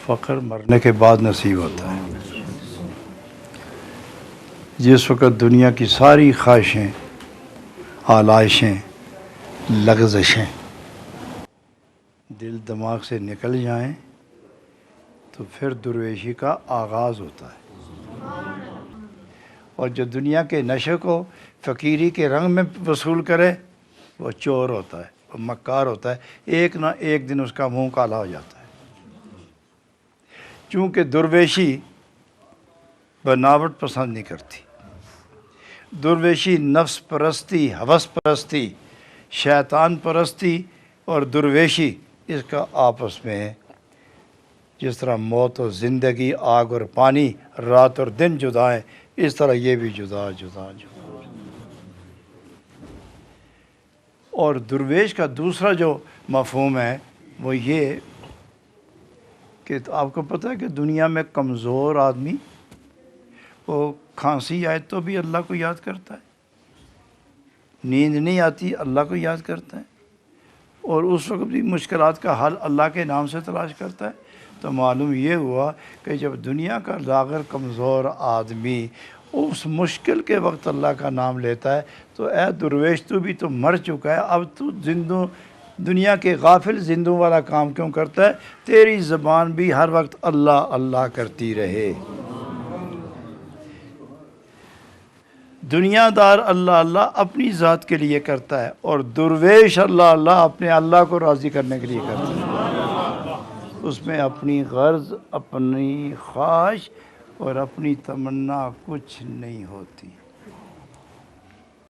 फ़ख्र मरने के बाद नसीब होता है। जिस वक़्त दुनिया की सारी ख्वाहिशें, आलाइशें, लग़ज़शें दिल दिमाग से निकल जाएं तो फिर दुर्वेशी का आगाज़ होता है। और जो दुनिया के नशे को फ़कीरी के रंग में वसूल करे वो चोर होता है, वो मक्कार होता है। एक ना एक दिन उसका मुंह काला हो जाता है। चूँकि दुर्वेशी बनावट पसंद नहीं करती। दुर्वेशी नफ्स परस्ती, हवस परस्ती, शैतान परस्ती और दुर्वेशी इसका आपस में है। जिस तरह मौत और ज़िंदगी, आग और पानी, रात और दिन जुदा हैं, इस तरह ये भी जुदा जुदा जुदा। और दुर्वेश का दूसरा जो मफ़हूम है वो ये कि तो आपको पता है कि दुनिया में कमज़ोर आदमी वो खांसी आए तो भी अल्लाह को याद करता है, नींद नहीं आती अल्लाह को याद करता है, और उस वक्त भी मुश्किलात का हल अल्लाह के नाम से तलाश करता है। तो मालूम ये हुआ कि जब दुनिया का लागर कमज़ोर आदमी उस मुश्किल के वक्त अल्लाह का नाम लेता है तो ए दुर्वेश तू भी तो मर चुका है, अब तू दुनिया के गाफिल जिंदों वाला काम क्यों करता है? तेरी ज़बान भी हर वक्त अल्लाह अल्लाह करती रहे। दुनियादार अल्लाह अल्लाह अपनी ज़ात के लिए करता है और दुर्वेश अल्लाह अल्लाह अपने अल्लाह को राज़ी करने के लिए करता है। उसमें अपनी गर्ज, अपनी ख्वाहिश और अपनी तमन्ना कुछ नहीं होती।